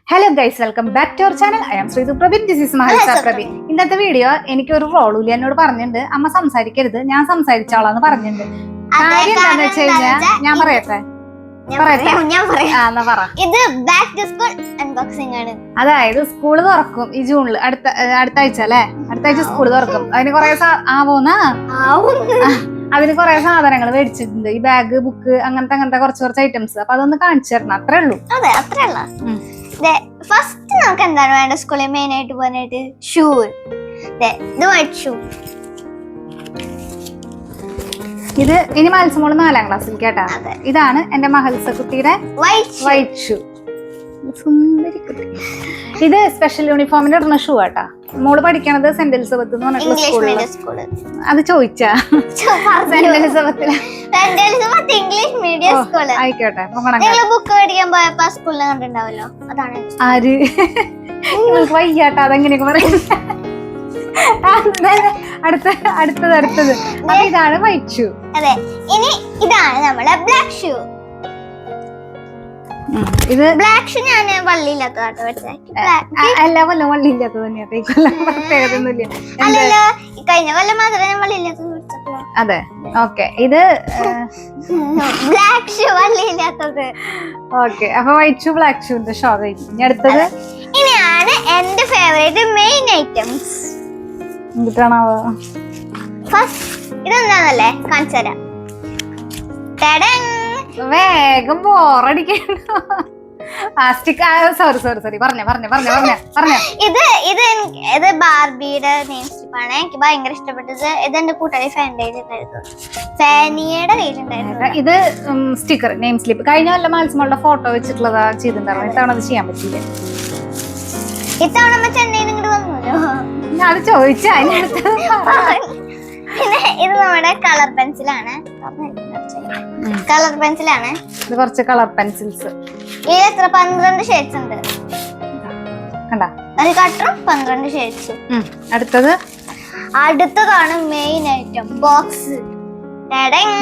Hello guys, welcome back to our channel. I am Srithu Prabin. This is Mahalsa Prabin. ഇന്നത്തെ video എനിക്കൊരു റോളൂലി എന്നോട് പറഞ്ഞിട്ടുണ്ട്, അമ്മ സംസാരിക്കരുത്, ഞാൻ സംസാരിച്ചോളാന്ന് പറഞ്ഞിട്ടുണ്ട്. കാര്യം എന്താന്ന് വെച്ച് കഴിഞ്ഞാൽ ഞാൻ പറയട്ടെ. ഇത് ബാക്ക് ടു സ്കൂൾ അൺബോക്സിംഗ് ആണ്. അതായത് സ്കൂള് തുറക്കും ഈ ജൂണില്, അടുത്ത ആഴ്ച അല്ലെ, അടുത്ത ആഴ്ച സ്കൂള് തുറക്കും. അതിന് കുറെ അതിന് കുറെ സാധനങ്ങൾ മേടിച്ചിട്ടുണ്ട്. ഈ ബാഗ്, ബുക്ക്, അങ്ങനത്തെ കുറച്ച് ഐറ്റംസ്. അപ്പൊ അതൊന്ന് കാണിച്ചു തരണം, അത്രേ ഉള്ളൂ. അതെ, അത്രേ ഉള്ളൂ. ഫസ്റ്റ് നമുക്ക് എന്താണ് വേണ്ട സ്കൂളിൽ മെയിൻ ആയിട്ട് പോകാനായിട്ട്? ഷൂ. White shoe. ഇത് ഇനി മത്സമോള് 4ാം ക്ലാസ്സിൽ കേട്ടാ. ഇതാണ് എന്റെ മഹൽസ കുട്ടിയുടെ വൈറ്റ് ഷൂ. സുന്ദരി കുട്ടി. ഇത് സ്പെഷ്യൽ യൂണിഫോമിന് ഇടുന്ന ഷൂ ആട്ടാ. മോള് പഠിക്കണത് സെന്റ് എലിസബത്ത് എന്ന് പറഞ്ഞിട്ടുള്ള സ്കൂള്. അത് ചോദിച്ചാ സെന്റ് എലിസബത്തില് ഇംഗ്ലീഷ് മീഡിയം സ്കൂൾ. ആയിക്കോട്ടെ. ബുക്ക് മേടിക്കാൻ പോയപ്പോ സ്കൂളിൽ കണ്ടിട്ടുണ്ടാവല്ലോ, അതാണ്. ആര് നിങ്ങൾക്ക് വയ്യാട്ടാ അതെങ്ങനെയൊക്കെ പറയുന്നത്. അടുത്തത് അപ്പൊ ഇതാണ് വൈറ്റ് ഷൂ. അതെ, ഇനി ഇതാണ് നമ്മുടെ ബ്ലാക്ക് ഷൂ. ഇത് ബ്ലാക്ക് ഷൂ ഞാൻ വള്ളിയില്ലാത്തതാട്ടോ. എല്ലാ കൊല്ലം വള്ളിയില്ലാത്തത് തന്നെയാ. ഈ കൊല്ലം പ്രത്യേകതയൊന്നുമില്ല. അല്ലല്ലോ, കഴിഞ്ഞ കൊല്ലം മാത്രമേ ഞാൻ വള്ളിയില്ലാത്തത്. അതെ, ഓക്കെ. ഇത് ബ്ലാക്ക് ഷൂ വള്ളിയില്ലാത്തത്. ഓക്കെ, അപ്പൊ വൈറ്റ് ഷൂ ബ്ലാക്ക് ഷൂന്റെ ഷോ കഴിഞ്ഞു. ഇനി അടുത്തത് ഇനിയാണ് എന്റെ ഫേവറേറ്റ് മെയിൻ ഐറ്റംസ്. എന്തിട്ടാണാവോ? ഫസ്റ്റ് ഇതെന്താന്നല്ലേ കാണിച്ചു തരാം. വേഗം ബോറടിക്കണോ? സോറി പറഞ്ഞ ഇത് ബാർബിയുടെ നെയിം സ്ലിപ്പാണ്. എനിക്ക് ഭയങ്കര ഇഷ്ടപ്പെട്ടത്. ഇത് എന്റെ കൂട്ടുകാരി ഫാനിയുടെ കയ്യിലുണ്ടായിരുന്നു. ഇത് സ്റ്റിക്കർ നെയിം സ്ലിപ്പ്. കഴിഞ്ഞ കൊല്ലം മത്സമോളുടെ ഫോട്ടോ വെച്ചിട്ടുള്ളതാ ചെയ്തിട്ടുണ്ടായിരുന്നു. ഇത്തവണ അത് ചെയ്യാൻ പറ്റില്ല. ഇത്തവണ ചെന്നൈയിൽ ഇങ്ങോട്ട് വന്നല്ലോ. അത് ചോദിച്ചാ. പിന്നെ ഇത് നമ്മുടെ കളർ പെൻസിലാണ്. ഇത് കുറച്ച് കളർ പെൻസിൽസ്. ഇതിൽ എത്ര 12 ഷെയ്ഡ്സ് ഉണ്ട്. കണ്ടാ, ഒരു കട്ടറും 12 ഷെയ്ഡ്സ്. അടുത്തതാണ് മെയിൻ ഐറ്റം, ബോക്സ്.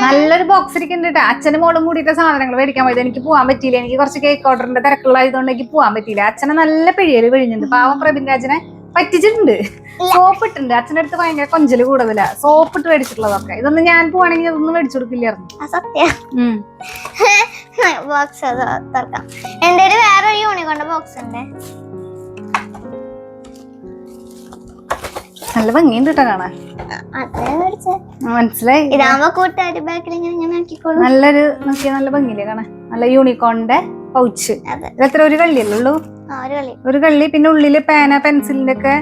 നല്ലൊരു ബോക്സ് ഇരിക്കുന്നുണ്ട്. അച്ഛനും മോളും കൂടിയിട്ട് സാധനങ്ങൾ മേടിക്കാൻ പോയത്. എനിക്ക് പോകാൻ പറ്റിയില്ല. എനിക്ക് കുറച്ച് കേക്ക് ഓർഡറിന്റെ തിരക്കുള്ളതുകൊണ്ട് എനിക്ക് പോകാൻ പറ്റിയില്ല. അച്ഛനെ നല്ല പിഴിയല് പിഴിഞ്ഞിട്ടുണ്ട്. പാവം പ്രബിൻ രാജനെ പറ്റിച്ചിട്ടുണ്ട്. സോപ്പ് ഇട്ടുണ്ട്. അച്ഛൻ്റെ അടുത്ത് ഭയങ്കര കൊഞ്ചല് കൂടുതലാ. സോപ്പ് ഇട്ട് മേടിച്ചിട്ടുള്ളതൊക്കെ. ഇതൊന്നും ഞാൻ പോവാണെങ്കിൽ അതൊന്നും മേടിച്ചു കൊടുക്കില്ലായിരുന്നു. ബോക്സ് തുറക്കാം. എന്റെ വേറെ ഒരു യൂണിക്കോണിന്റെ ബോക്സ് ഉണ്ട്. നല്ല ഭംഗിയുണ്ട് കേട്ടോ കാണാൻ. മനസ്സിലായി. ഇതാകുമ്പോ കൂട്ടുകാരി ബാക്കിൽ നല്ലൊരു നോക്കിയാ നല്ല ഭംഗിയില്ലേ കാണാൻ. നല്ല യൂണിക്കോണിന്റെ പൗച്ച്. ഇതെത്ര ഒരു കള്ളിയല്ലേ ഉള്ളൂ? ഒരു കള്ളി. പിന്നെ ഉള്ളില് പേന പെൻസിലിന്റെ ഒക്കെ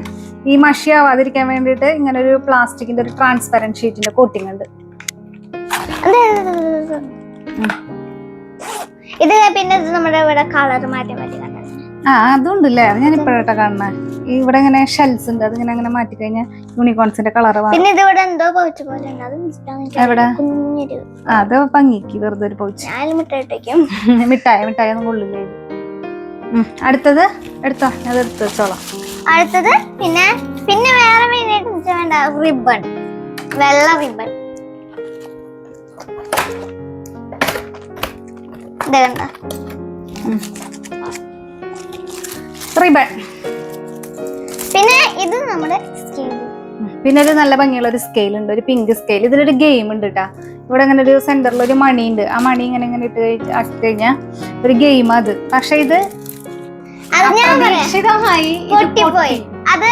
ഈ മഷി ആവാതിരിക്കാൻ വേണ്ടിട്ട് ഇങ്ങനെ ഒരു പ്ലാസ്റ്റിക്കിന്റെ ഒരു ട്രാൻസ്പെറന്റ് ഷീറ്റിന്റെ കോട്ടിംഗ് ഉണ്ട്. ഇത് പിന്നെ നമ്മുടെ ഇവിടെ കളർ മാറ്റാൻ പറ്റി. അതുണ്ടല്ലേ, അത് ഞാൻ ഇപ്പോഴാ കാണുന്ന. ഇവിടെ ഇങ്ങനെ ഷെൽസ് ഉണ്ട്, അത് ഇങ്ങനെ മാറ്റി കഴിഞ്ഞാൽ യൂണിക്കോൺസിന്റെ കളർ. പിന്നെ ഇതിവിടെ എന്തോ പൗച്ച് പോലെ എവിടെ? അത് ഭംഗിക്ക് വെറുതെ ഒരു പൗച്ച്. മിഠായി ഒന്നും കൊള്ളില്ലേ. അടുത്തത് എടുത്തോ, അത് എടുത്ത് വെച്ചോളാം. അടുത്തത് പിന്നെ വേറെ മെയിനായിട്ട് വേണ്ട റിബൺ, വെള്ള റിബൺ. ഇത് കണ്ട റിബൺ. പിന്നെ ഇത് നമ്മുടെ സ്കെയിൽ. പിന്നെ ഒരു നല്ല ഭംഗിയുള്ള ഒരു സ്കെയിൽ ഉണ്ട്, ഒരു പിങ്ക് സ്കെയിൽ. ഇതിലൊരു ഗെയിം ഉണ്ട് കേട്ടാ. ഇവിടെ ഇങ്ങനെ ഒരു സെന്ററിൽ ഒരു മണി ഉണ്ട്. ആ മണി ഇങ്ങനെ ഇട്ട് ആക്കി കഴിഞ്ഞാൽ ഒരു ഗെയിം അത്. പക്ഷെ ഇത് അപ്രതീക്ഷിതമായി പൊട്ടിപ്പോയി. അത്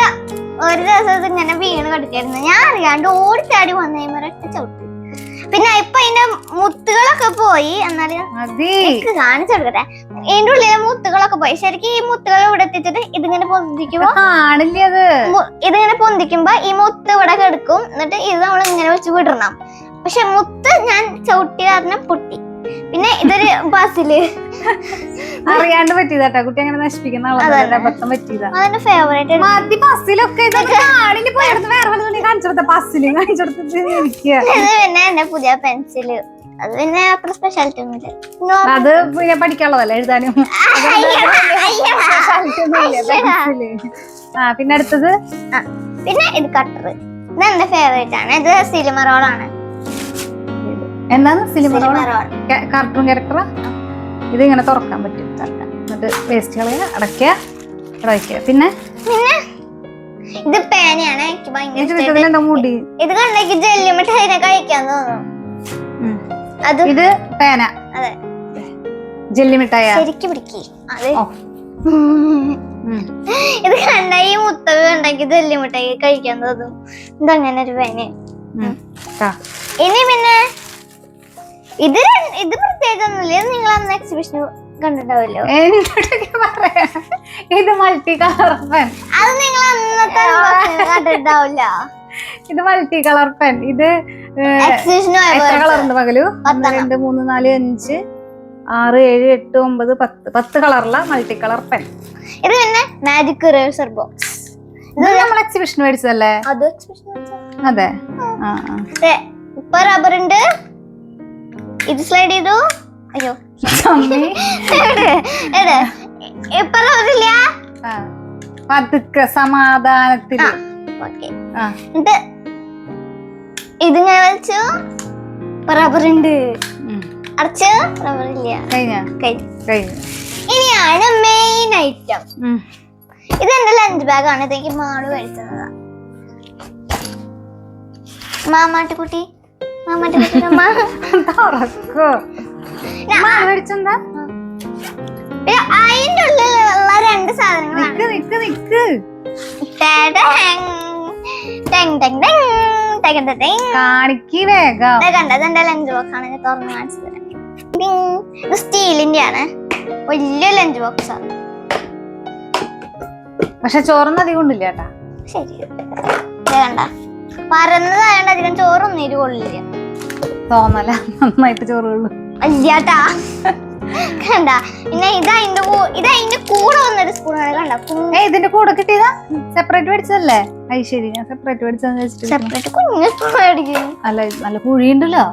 ഒരു ദിവസം ഇങ്ങനെ വീണ് കിടക്കായിരുന്നു. ഞാൻ അറിയാണ്ട് ഓടിച്ചാടി വന്നേമൊരൊറ്റ ചവിട്ടി. പിന്നെ ഇപ്പൊ അതിന്റെ മുത്തുകളൊക്കെ പോയി. എന്നാലും കാണിച്ചു കൊടുക്കട്ടെ. ഇതിന്റെ ഉള്ളിലെ മുത്തുകളൊക്കെ പോയി. ശരിക്കും ഈ മുത്തുകൾ ഇവിടെ എത്തിച്ചിട്ട് ഇതിങ്ങനെ പൊന്തിക്കുമ്പോ ഇതിങ്ങനെ പൊന്തിക്കുമ്പോ ഈ മുത്ത് ഇവിടെ കിടക്കും. എന്നിട്ട് ഇത് നമ്മൾ ഇങ്ങനെ വെച്ച് വിടണം. പക്ഷെ മുത്ത് ഞാൻ ചവിട്ടി കാരണം പൊട്ടി. പിന്നെ ഇതൊരു ബസ്സില് അറിയാണ്ട് പറ്റിയതാട്ടാ. കുട്ടി അങ്ങനെ നശിപ്പിക്കുന്ന അബദ്ധം പറ്റിയതാ. അതെന്റെ ഫേവറേറ്റ്. ബസ്സിലൊക്കെ പിന്നെ എന്റെ പുതിയ പെൻസില്. അത് പിന്നെ അത്ര സ്പെഷ്യാലിറ്റി ഒന്നുമില്ല. അത് പിന്നെ പഠിക്കാനുള്ളതല്ല, എഴുതാനും. പിന്നെ അടുത്തത് പിന്നെ ഇത് കട്ടർ. ഇത് എന്റെ ഫേവറേറ്റ് ആണ്. ഇത് സിലിമറോളാണ്. എന്താണ് സിലിമറോൾ? കാർട്ടൂൺ ക്യാരക്ടറാ. ഇത് ഇങ്ങനെ തുറക്കാൻ പറ്റും. എന്നിട്ട് വേസ്റ്റ് കളയുക, അടയ്ക്കുക, ഇവിടെ വയ്ക്കുക. പിന്നെ ഇത് പേനയാണ്, എനിക്ക് ഭയങ്കര എന്താ മുടി. ഇത് കണ്ടെങ്കിൽ ജെല്ലി മിഠായിനെ കഴിക്കാൻ തോന്നുന്നു. ഇത് പേന. അതെ, ജെല്ലി മിഠായ ശരിക്കും പിടിക്കി. അതെ, ഇത് കണ്ട ഈ മുത്തക കണ്ടെങ്കിൽ ജെല്ലി മിഠായി കഴിക്കാൻ തോന്നും. ഇതങ്ങനെ ഒരു പേന. ഇനി പിന്നെ ഇത് പ്രത്യേകിച്ചൊന്നുമില്ല. നിങ്ങൾ അന്ന് എക്സിബിഷൻ കണ്ടിട്ടുണ്ടാവല്ലോ. ഇത് മൾട്ടി കളർ പെൻ. അത് നിങ്ങൾ അന്നത്തെ കണ്ടിട്ടുണ്ടാവില്ല. ഇത് മൾട്ടി കളർ പെൻ. ഇത് എത്ര കളറുണ്ട് പകലു? 1 2 3 4 5 6 7 8 9 10 കളറുള്ള മൾട്ടി കളർ പെൻ. ഇത് പിന്നെ മാജിക് ഇറേസർ ബോക്സ്. ഇത് നമ്മൾ എക്സിബിഷൻ മേടിച്ചതല്ലേ? അത് എക്സിബിഷൻ അതെ. ഇപ്പൊ റബ്ബർ ഉണ്ട്. ഇത് സ്ലൈഡ് ചെയ്തു. അയ്യോ ഇപ്പൊ റബ്ബറില്ല. പതുക്കെ സമാധാനത്തിൽ. എന്നിട്ട് ഇത് ഞാൻ വലിച്ചു. ഇപ്പൊ റബ്ബർ ഉണ്ട്. അടച്ച് റബ്ബർ ഇല്ല. കഴിഞ്ഞു. ഇനിയാണ് മെയിൻ ഐറ്റം. ഇത് എന്റെ ലഞ്ച് ബാഗ് ആണ്. ഇതെനിക്ക് മാള് കഴിച്ചതാ. മാമാട്ടിക്കുട്ടി അതിന്റെ ഉള്ളിലുള്ള 2 സാധനങ്ങളാണ്. കാണിക്ക് വേഗം. കണ്ടത് ലഞ്ച് ബോക്സ് ആണ്. ഞാൻ തുറന്ന് കാണിച്ചു തരാം. ഇത് സ്റ്റീലിന്റെ ആണ്. വലിയ ലഞ്ച് ബോക്സ് ആണ്. പക്ഷെ ചോറൊന്നും അധികം ഉണ്ടില്ല കേട്ടാ. ശരി, കണ്ട പരന്നതായോണ്ട് അധികം ചോറൊന്നും ഇരു കൊള്ളില്ല. തോന്നല നന്നായിട്ട് ചോറുള്ളൂ. അല്ലാട്ടാ കണ്ട. പിന്നെ ഇത് അതിന്റെ കൂടെ വന്നൊരു സ്പൂണാണ്. കണ്ട, ഇതിന്റെ കൂടെ കിട്ടിയതാ? സെപ്പറേറ്റ് മേടിച്ചതല്ലേ? അത് ശരി, ഞാൻ സെപ്പറേറ്റ് മേടിച്ചതെന്ന് വെച്ചിട്ട്. സെപ്പറേറ്റ് കുഞ്ഞു സ്പൂൺ മേടിക്കും. അല്ല, നല്ല കുഴിയുണ്ടല്ലോ.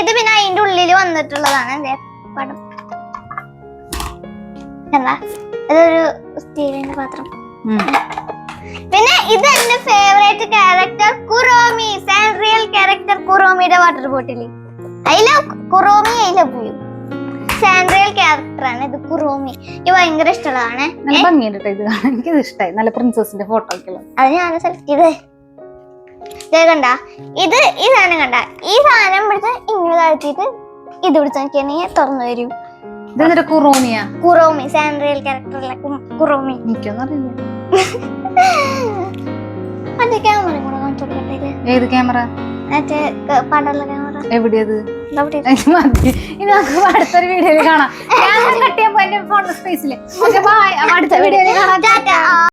ഇത് പിന്നെ അതിന്റെ ഉള്ളിൽ വന്നിട്ടുള്ളതാണ്. പടം എന്താ, ഇതൊരു സ്റ്റീലിന്റെ പാത്രം. പിന്നെ ഇത് എന്റെ favourite character Kuromi. Sanrio character കുറോമിയുടെ water bottle. I love Kuromi, I love you. Sanrio character ആണ് ഇത്. കുറോമി എനിക്ക് ഭയങ്കര ഇഷ്ടമുള്ളതാണ്. നല്ല ഭംഗിയുണ്ട് ഇത് കാണാൻ. എനിക്കിത് ഇഷ്ടമായി. നല്ല പ്രിൻസസിന്റെ ഫോട്ടോ ഒക്കെ അത് ഞാൻ സെലക്ട് ചെയ്തേ. കണ്ട, ഇത് ഈ സാധനം കണ്ട. ഈ സാധനം പിടിച്ച് ഇങ്ങനെ താഴ്ത്തിയിട്ട് ഇത് പിടിച്ച് നോക്കിയാണെങ്കിൽ തുറന്നു വരും. ഇതെന്നിട്ട് കുറോമിയാ? കുറോമി, സാൻറിയൽ ക്യാരക്ടറിലെ കുറോമി. എനിക്കൊന്നും അറിയില്ല. മറ്റേ ക്യാമറ കൂടെ കാണിച്ചു കൊടുക്കട്ടെ. ഏത് ക്യാമറ? മറ്റേ പണ്ടുള്ള ക്യാമറ. എവിടെയത്? മതി, ഇനി നമുക്ക് അടുത്തൊരു വീഡിയോയിൽ കാണാം. ഞാൻ കട്ടിയപ്പോ എന്റെ ഫോൺ സ്പേസില് അടുത്ത വീഡിയോയിൽ കാണാം.